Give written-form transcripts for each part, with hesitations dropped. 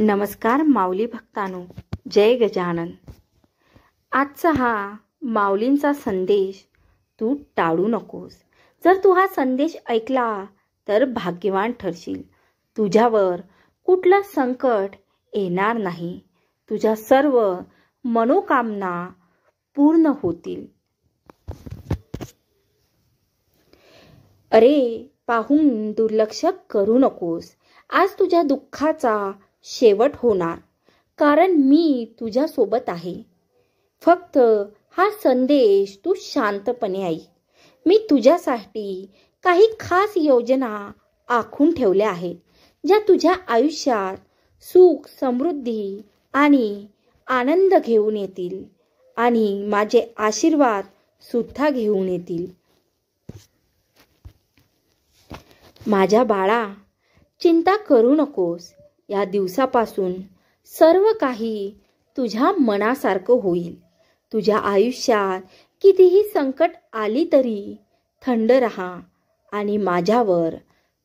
नमस्कार माऊली भक्तांनो, जय गजानन. आजचा हा माऊलींचा संदेश तू टाळू नकोस. जर तू हा संदेश ऐकला तर भाग्यवान ठरशील. तुझ्यावर कुठलं संकट येणार नाही. तुझ्या सर्व मनोकामना पूर्ण होतील. अरे, पाहून दुर्लक्ष करू नकोस. आज तुझ्या दुःखाचा शेवट होणार, कारण मी तुझ्या सोबत आहे. फक्त हा संदेश तू शांतपणे ऐक. मी तुझ्यासाठी काही खास योजना आखून ठेवल्या आहेत, ज्या तुझ्या आयुष्यात सुख, समृद्धी आणि आनंद घेऊन येतील आणि माझे आशीर्वाद सुद्धा घेऊन येतील. माझ्या बाळा, चिंता करू नकोस. या दिवसापासून सर्व काही तुझ्या मनासारखं होईल. तुझ्या आयुष्यात कितीही संकट आली तरी थंड राहा आणि माझ्यावर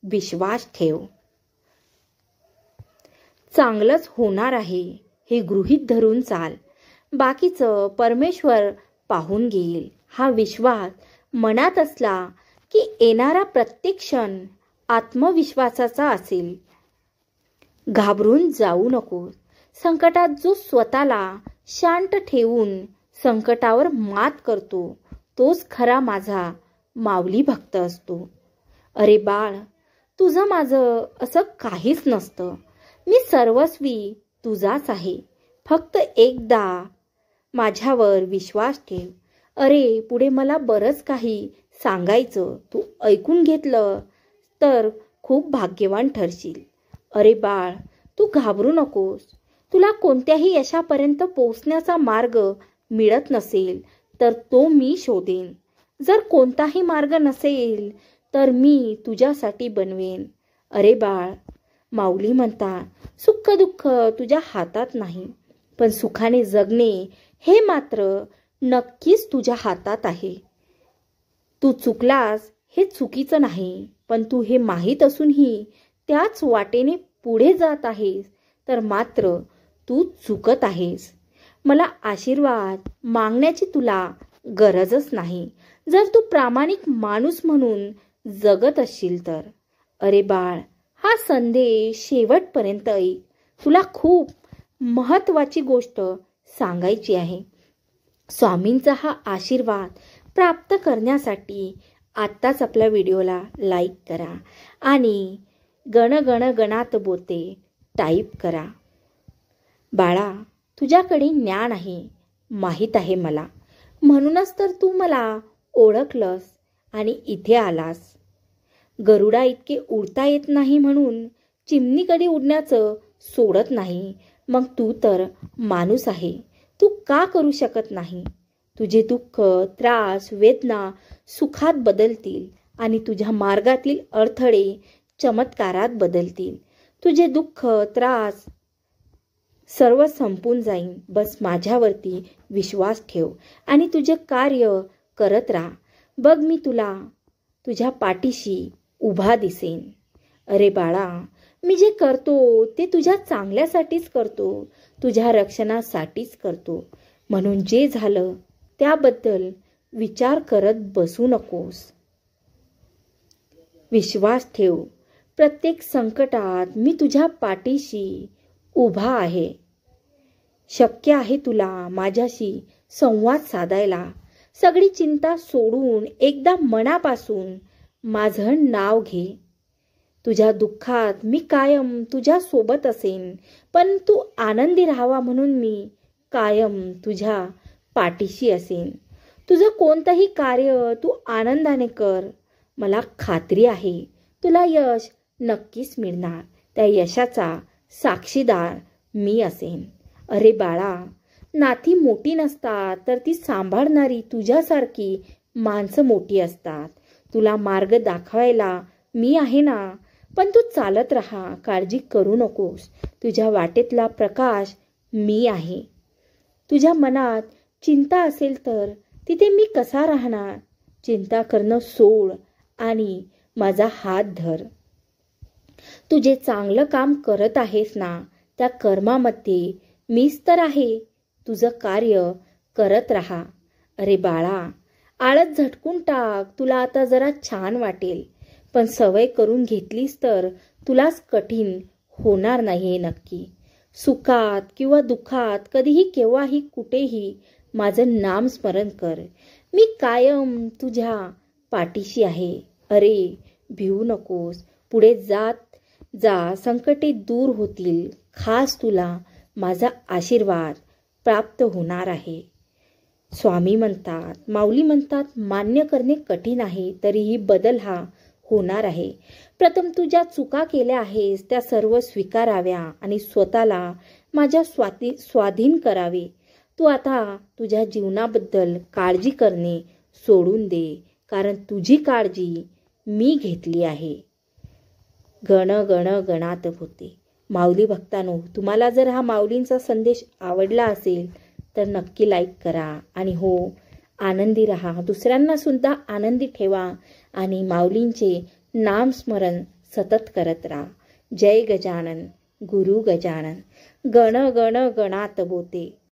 विश्वास ठेव. चांगलंच होणार आहे हे गृहीत धरून चाल. बाकीचं परमेश्वर पाहून घेईल. हा विश्वास मनात असला की येणारा प्रत्येक क्षण आत्मविश्वासाचा असेल. घाबरून जाऊ नको. संकटात जो स्वतःला शांत ठेवून संकटावर मात करतो तोच खरा माझा माऊली भक्त असतो. अरे बाळ, तुझं माझं असं काहीच नसतं. मी सर्वस्वी तुझाच आहे. फक्त एकदा माझ्यावर विश्वास ठेव. अरे, पुढे मला बरंच काही सांगायचं. तू ऐकून घेतलं तर खूप भाग्यवान ठरशील. अरे बाळ, तू घाबरू नकोस. तुला कोणत्याही यशापर्यंत पोहोचण्याचा मार्ग मिळत नसेल तर तो मी शोधेन. जर कोणताही मार्ग नसेल तर मी तुझ्यासाठी बनवेन. अरे बाळ, माऊली म्हणतात, सुख दुःख तुझ्या हातात नाही, पण सुखाने जगणे हे मात्र नक्कीच तुझ्या हातात आहे. तू चुकलास हे चुकीचं नाही, पण तू हे माहीत असूनही त्याच वाटेने पुढे जात आहेस तर मात्र तू चुकत आहेस. मला आशीर्वाद मागण्याची तुला गरजच नाही, जर तू प्रामाणिक माणूस म्हणून जगत असशील तर. अरे बाळ, हा संदेश शेवटपर्यंत ऐक. तुला खूप महत्त्वाची गोष्ट सांगायची आहे. स्वामींचा हा आशीर्वाद प्राप्त करण्यासाठी आत्ताच आपल्या व्हिडिओला लाईक करा आणि गण गण गणात बोते टाईप करा. बाळा, तुझ्याकडे ज्ञान आहे, माहीत आहे मला. म्हणूनच तर तू मला ओळखलंस आणि इथे आलास. गरुडा इतके उडता येत नाही म्हणून चिमणीकडे उडण्याचं सोडत नाही. मग तू तर माणूस आहे, तू का करू शकत नाही? तुझे दुःख, त्रास, वेदना सुखात बदलतील आणि तुझ्या मार्गातील अडथळे चमत्कारात बदलतील. तुझे दुःख, त्रास सर्व संपून जाईन. बस माझ्यावरती विश्वास ठेव आणि तुझे कार्य करत राहा. बघ, मी तुला तुझ्या पाठीशी उभा दिसेन. अरे बाळा, मी जे करतो ते तुझ्या चांगल्यासाठीच करतो, तुझ्या रक्षणासाठीच करतो. म्हणून जे झालं त्याबद्दल विचार करत बसू नकोस. विश्वास ठेव. प्रत्येक संकटात मी तुझ्या पाठीशी उभा आहे. शक्य आहे तुला माझ्याशी संवाद साधायला. सगळी चिंता सोडून एकदा मनापासून माझं नाव घे. तुझ्या दुःखात मी कायम तुझ्या सोबत असेन, पण तू आनंदी राहावा म्हणून मी कायम तुझ्या पाठीशी असेन. तुझं कोणतंही कार्य तू आनंदाने कर. मला खात्री आहे तुला यश नक्कीच मिळणार. त्या यशाचा साक्षीदार मी असेन. अरे बाळा, नाती मोठी नसतात तर ती सांभाळणारी तुझ्यासारखी माणसं मोठी असतात. तुला मार्ग दाखवायला मी आहे ना, पण तू चालत राहा. काळजी करू नकोस. तुझ्या वाटेतला प्रकाश मी आहे. तुझ्या मनात चिंता असेल तर तिथे मी कसा राहणार? चिंता करणं सोड आणि माझा हात धर. तू जे चांगलं काम करत आहेस ना त्या कर्मामध्ये मीच तर आहे. तुझं कार्य करत राहा. अरे बाळा, आळस झटकून टाक, तुला आता जरा छान वाटेल. पण सवय करून घेतलीस तर तुलाच कठीण होणार नाही हे नक्की. सुखात किंवा दुःखात कधीही केव्हाही कुठेही माझं नाम स्मरण कर. मी कायम तुझ्या पाठीशी आहे. अरे भिवू नकोस. पुढे जात जा, संकटे दूर होतील. खास तुला माझा आशीर्वाद प्राप्त होणार आहे. स्वामी म्हणतात, माऊली म्हणतात, मान्य करणे कठीण आहे, तरीही बदल हा होणार आहे. प्रथम तू ज्या चुका केल्या आहेस त्या सर्व स्वीकाराव्या आणि स्वतःला माझ्या स्वाधीन करावे. तू आता तुझ्या जीवनाबद्दल काळजी करणे सोडून दे, कारण तुझी काळजी मी घेतली आहे. गण गण गणात होते. माऊली भक्तांनो, तुम्हाला जर हा माऊलींचा संदेश आवडला असेल तर नक्की लाईक करा आणि हो, आनंदी राहा, दुसऱ्यांना सुद्धा आनंदी ठेवा आणि माऊलींचे नामस्मरण सतत करत राहा. जय गजानन, गुरु गजानन. गण गण गणात बोते.